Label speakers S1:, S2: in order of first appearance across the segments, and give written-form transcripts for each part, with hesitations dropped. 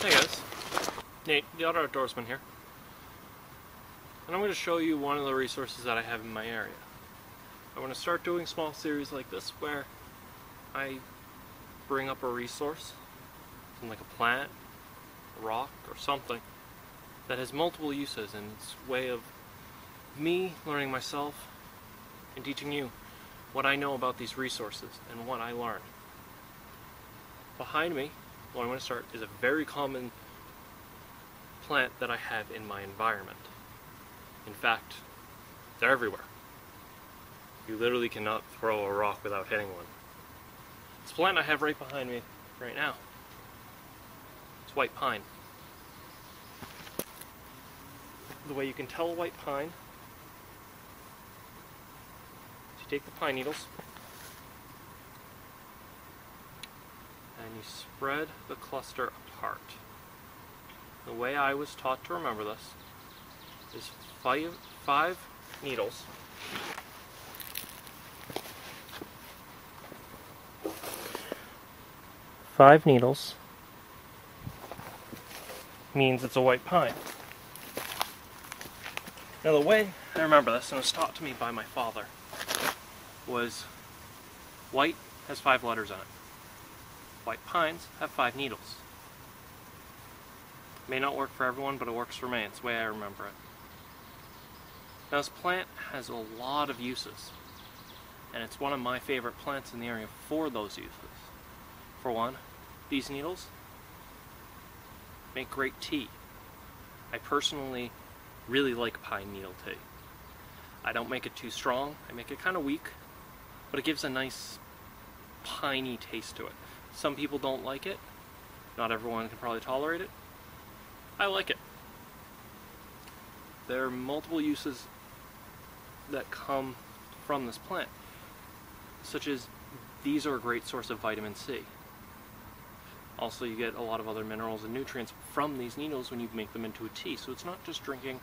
S1: Hey guys, Nate, the Auto Outdoorsman here, and I'm going to show you one of the resources that I have in my area. I want to start doing small series like this where I bring up a resource, like a plant, a rock, or something that has multiple uses, and it's a way of me learning myself and teaching you what I know about these resources and what I learned. Behind me, what I'm going to start is a very common plant that I have in my environment. In fact, they're everywhere. You literally cannot throw a rock without hitting one. This plant I have right behind me right now, it's white pine. The way you can tell white pine is you take the pine needles and you spread the cluster apart. The way I was taught to remember this is five needles. Five needles means it's a white pine. Now the way I remember this, and it was taught to me by my father, was white has 5 letters in it. White pines have 5 needles. May not work for everyone, but it works for me. It's the way I remember it. Now this plant has a lot of uses, and it's one of my favorite plants in the area for those uses. For one, these needles make great tea. I personally really like pine needle tea. I don't make it too strong, I make it kind of weak, but it gives a nice piney taste to it. Some people don't like it, not everyone can probably tolerate it. I like it. There are multiple uses that come from this plant, such as these are a great source of vitamin C. Also, you get a lot of other minerals and nutrients from these needles when you make them into a tea, so it's not just drinking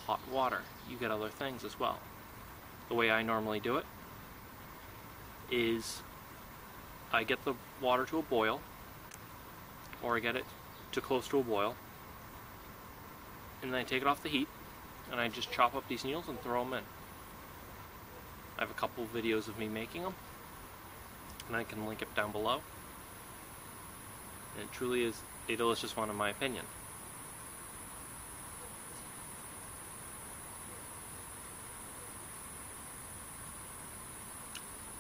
S1: hot water, you get other things as well. The way I normally do it is I get the water to a boil, or I get it to close to a boil, and then I take it off the heat, and I just chop up these needles and throw them in. I have a couple videos of me making them, and I can link it down below. And it truly is a delicious one in my opinion.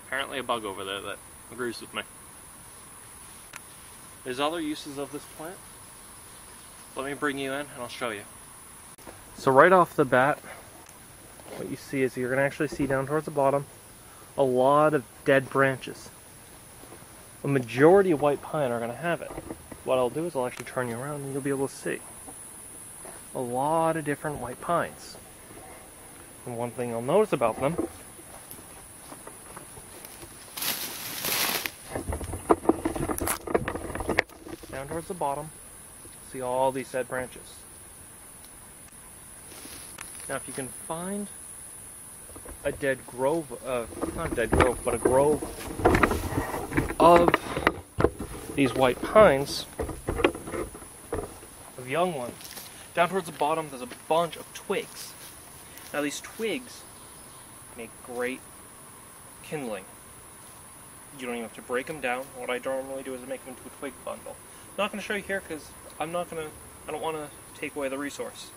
S1: Apparently a bug over there that agrees with me. There's other uses of this plant. Let me bring you in and I'll show you. So right off the bat, what you see is you're going to actually see down towards the bottom a lot of dead branches. A majority of white pine are going to have it. What I'll do is I'll actually turn you around and you'll be able to see a lot of different white pines. And one thing you'll notice about them down towards the bottom, see all these dead branches. Now if you can find a dead grove, not a dead grove, but a grove of these white pines, of young ones, down towards the bottom there's a bunch of twigs. Now these twigs make great kindling. You don't even have to break them down. What I normally do is make them into a twig bundle. I'm not going to show you here because I don't want to take away the resource.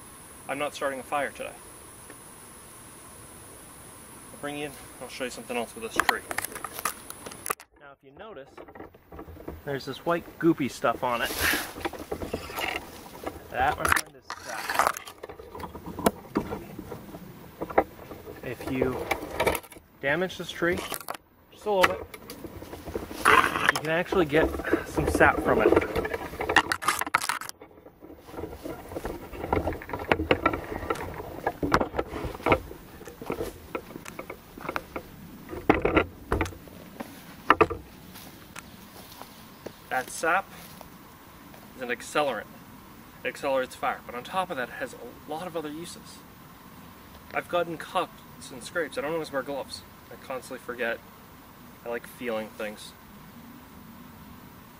S1: I'm not starting a fire today. I'll bring you in, I'll show you something else with this tree. Now if you notice, there's this white goopy stuff on it. That, my friend, is sap. If you damage this tree just a little bit, you can actually get some sap from it. That sap is an accelerant. It accelerates fire, but on top of that it has a lot of other uses. I've gotten cuts and scrapes. I don't always wear gloves. I constantly forget. I like feeling things.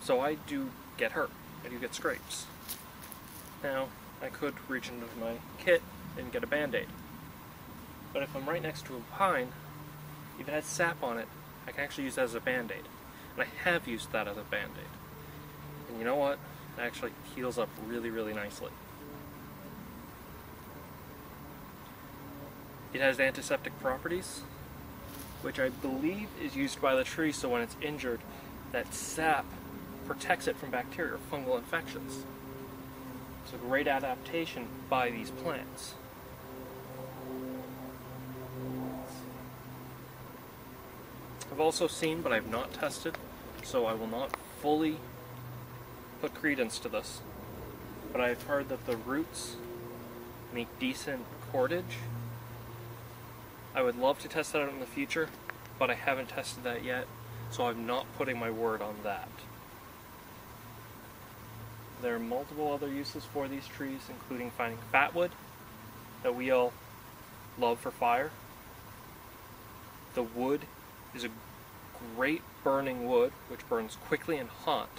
S1: So I do get hurt. I do get scrapes. Now, I could reach into my kit and get a Band-Aid. But if I'm right next to a pine, if it has sap on it, I can actually use that as a Band-Aid. And I have used that as a Band-Aid. And you know what? It actually heals up really, really nicely. It has antiseptic properties, which I believe is used by the tree so when it's injured, that sap protects it from bacteria or fungal infections. It's a great adaptation by these plants. I've also seen, but I've not tested, so I will not fully put credence to this, but I've heard that the roots make decent cordage. I would love to test that out in the future, but I haven't tested that yet, so I'm not putting my word on that. There are multiple other uses for these trees, including finding fatwood that we all love for fire. The wood is a great burning wood, which burns quickly and hot,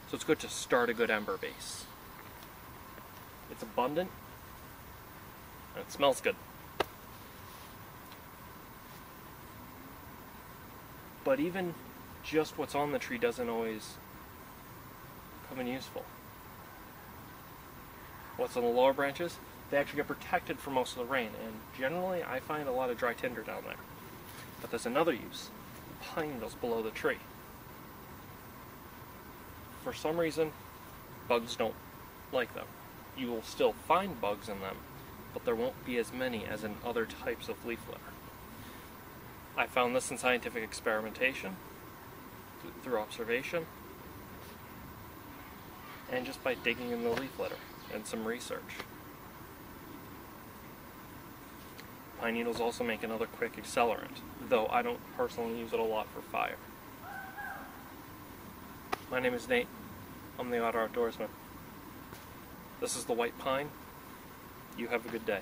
S1: so it's good to start a good ember base. It's abundant, and it smells good. But even just what's on the tree doesn't always come in useful. What's on the lower branches, they actually get protected from most of the rain, and generally I find a lot of dry tinder down there. But there's another use, pine needles below the tree. For some reason, bugs don't like them. You will still find bugs in them, but there won't be as many as in other types of leaf litter. I found this in scientific experimentation, through observation, and just by digging in the leaf litter and some research. Pine needles also make another quick accelerant, though I don't personally use it a lot for fire. My name is Nate. I'm the Otter Outdoorsman. This is the white pine. You have a good day.